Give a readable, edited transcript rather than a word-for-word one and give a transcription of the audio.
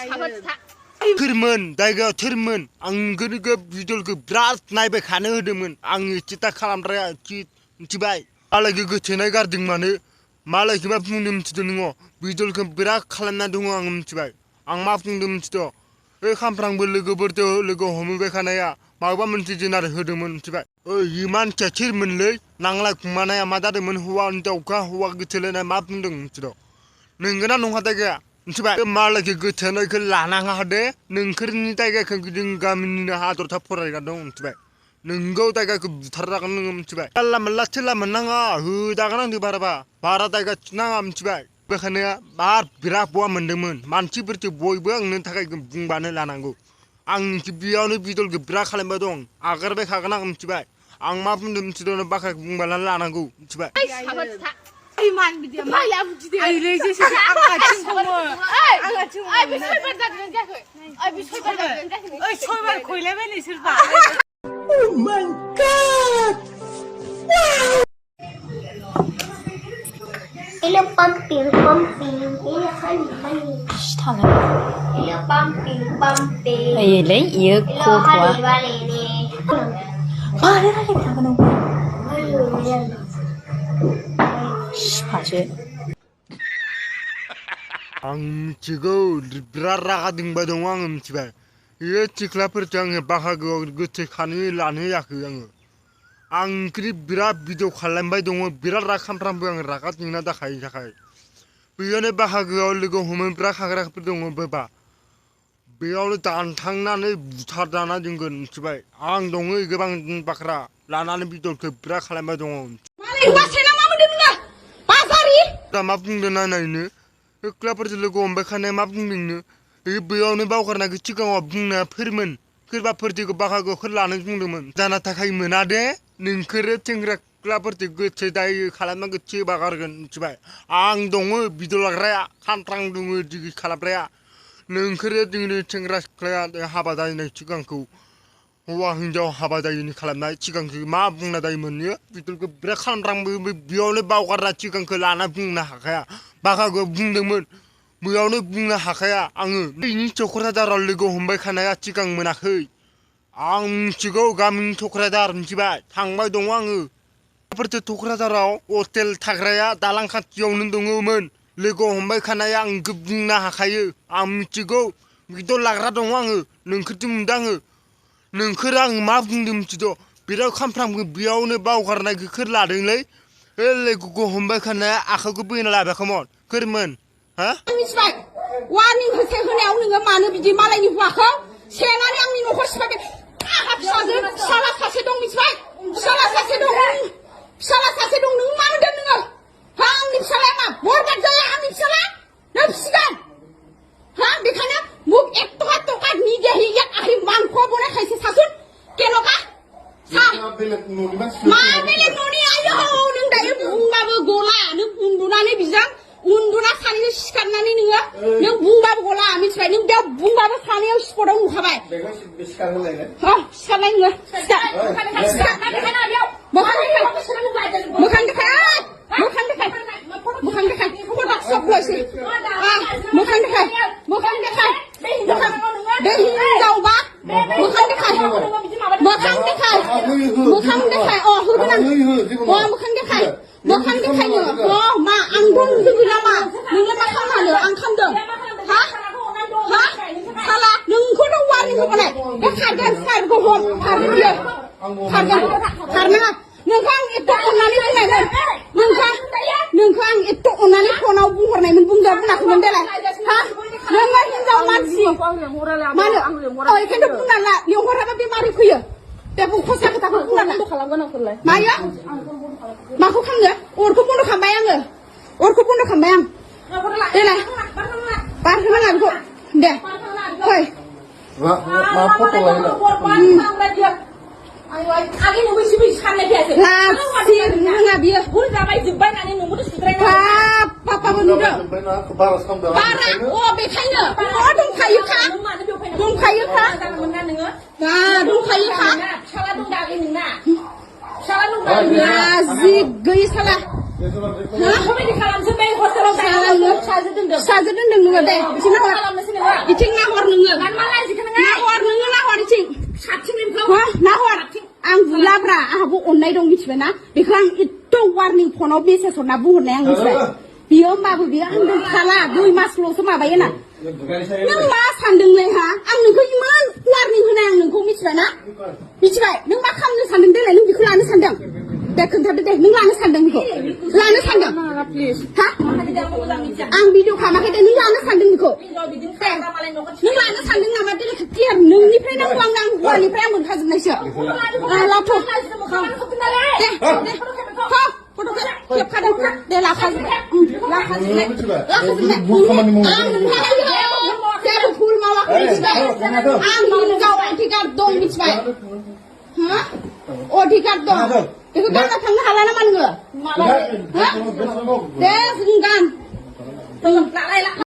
थोरमोन जायगायाव थोरमोन आं गोदो भिडिअखौ बिराद नायबाय खानो होदोंमोन आंनि चिटा खालामग्राया मिथिबाय मालायखौ गोथेनाय गारदों मानो मालायखौ मा बुंदों मिथिदों नोङो भिडिअखौ बिराद खालामना दङ आं मिथिबाय आं मा बुंदों मिथिदों बे सामफ्रामबो लोगोफोरजों लोगो हमहैबाय थानाया माबा मोनसे जुनार होदोंमोन मिथिबाय ओइ मानसिया सोरमोनलै नांलाय खुमानाया मा जादोंमोन हौवा हिनजावखा हौवा गोथेलायनाय मा बुंदों मिथिदों नोंगोना नङा जायगाया मिथिबाय मालायखौ गोथेनायखौ लानाङा दे नोंसोरनि जायगाखौ जों गामिनिनो हादरसा फरायना दं मिथिबाय नोंगौ जायगाखौ बुथारजागोन नोङो मिथिबाय जानला मोनला थेला मोननाङा होजागोन आंजों बारा जायगा थिनाङा मिथिबाय बेखायनो बिराद बहा मोन्दोंमोन मानसिफोरजों बयबो आंनो थाखाय बुंबानो लानांगौ आंनि बेयावनो भिडिअखौ बिराद खालामबाय दं आगारबाय थागोन आं मिथिबाय आं मा बुंदों मिथिदों बाखा बुंबानो लानांगौ मिथिबाय Oh my God! Wow! Hello, pumping. Hello, honey. Hello, pumping. Ay, lấy yêu Hello, cô quá. honey. Đây là cái thằng đâu? 봐줘. आं मिथिगौ बिराद रागा जोंबाय दङ आङो मिथिबाय बे सिख्लाफोरजों आङो बाहागोआव गोथै खानो लानो होयाखै आं ओंख्रि बिराद भिडिअ खालामबाय दङ बिराद राग सामफ्रामबो आं रागा जोंना जाखायो बेयावनो बाहागोआव लोगो हमग्रा खाग्राफोर दङ बोबा बेयावनो दानथांनानै बुथारजाना जोंगोन मिथिबाय आं दङ गोबां बाख्रा लानानै भिडिअखौ बिराद खालामबाय दङ मा बुंदों नायनो सिख्लाफोरजों लोगो हमबाय खानाया मा बुंदोंनो बेयावनो बावगारनायखौ सिगाङाव बुंनाया सोरबाफोरजों बाहागोआव लानो बुंदोंमोन जाना थाखाय मोना दे नोंसोरो सेंग्रा सिख्लाफोरजों गोथै दायो खालामनांगौ बागारगोन मिथिबाय आं दङ भिडिअ लाग्राया खामफ्रां दङ दिगि खालामग्राया नोंसोरो जोंनि सेंग्रा सिख्लाया हाबा जानाय सिगांखौ हौवा हिनजाव हाबा जायैनि खालामनाय सिगांखौ मा बुंना जायोमोन बियो भिडिअखौ बिराद खालामफ्रांबो बेयावनो बावगारना सिगांखौ लाना बुंनो हाखाया बाहागोआव बुंदोंमोन बेयावनो बुंनो हाखाया आङो बेनि क'क्राझाराव लोगो हमबाय खानाया सिगां मोनाखै आं मिथिगौ गामिनि क'क्राझार मिथिबाय थांबाय दङ आङो क'क्राझाराव हटेल थाग्राया दालां खाथियावनो दङमोन लोगो हमबाय खानाया आं बुंनो हाखायो आं मिथिगौ भिडिअ लाग्रा दङ आङो नोंसोरजों मोनदों आङो नोंसोर आं मा बुंदों मिथिदो बिराद खामफ्रामबो बेयावनो बावगारनाय गोखोर लादोंलै लोगोखौ हमबाय खानाया आखाइखौ बोना लाबायखोमोन सोरमोन हा मिथिबाय वारनिं होसे होनायाव नोङो मानो बिदि मालायनि हौवाखौ सेनानै आंनि न'खर सिफायबाय आहा फिसाला सासे दं मिथिबाय फिसाला सासे दं नों मानो दोन नोङो हा आंनि फिसालाया मा बरबाद जाया आंनि फिसाला नों फिसिगोन हा बेखायनो मुग एक टका निगे हिगे आहि मांख बनाय खायसे सासुन केनका सा मा बेलेग न'नि आयौ नों दायो बुंबाबो गला नों उन्दुनानै बिजों उन्दुना सानैजों सिखारनानै नों बुंबाबो गला मिथिबाय नों दा बुंबाबो सानैयाव स्पटआव नुखाबाय सिखारनाय नोङो मोखां देखाय दै हिनजावबा मोखां देखाय मोखां देखायनो मा आं दं होगोन नामा नोंलाय मा खालामनो आं खालामदों हा साला नोंखौनो वारनिं होबालाय बे खारगोन सारखौ हम खारगोन बियो खारनाङा नोंखौ आं एथ' अननानै बुंनायमोन नोंखौ आं एथ' अननानै फनाव बुंहरनायमोन बुंनाखैमोन देलाय हा नोङो हिनजाव मानसि मानो ओंखायनोथ' बुंना ला लिंहराबा बेमारि फैयो बे खसा खोथाखौ बुंना ला मायो माखौ खालामनो अरखौ बन्द' खालामबाय आङो देलाय बारहोनाङा बेखौ दे फै मा फट' लायो नङा बियो पापाबो नुदों बारा बेखायनो दंखायोखा जि गैयै साला Kamu di kalam sampai hotel salah nggak? Saja dendeng nggak deh. Di sini nggak? Di sini nggak nggak? Kan malah di sini nggak di sini. Wah, nahor. Ang bulabra, aku online dong misalnya. Bikang itu warning phone bisa so nabu yang misalnya. Biar mabu biar ang salah, dui mas lo sama bayana. Nang mas sandeng leh ha, ang nunggu iman warning yang nunggu misalnya. Misalnya, nung makam nung sandeng deh, nung bikulan sandeng. Deh kentar deh, nung lana sandeng biko. Lana sandeng. Hah? Ang video kama kita nung lana sandeng biko. Nung lana sandeng nama dia kekian, nung ni pernah nang wang nang wali pernah mun kasih nasi. Lapor. Deh, ha, foto kan, siap kadang deh lakas, lakas. Saya pul mawak misalnya. Ang kau etikat dong misalnya. Hah? Oh etikat dong. Itu kan datang halaman mana nggak? Hah? Deh, senggan. Tengah,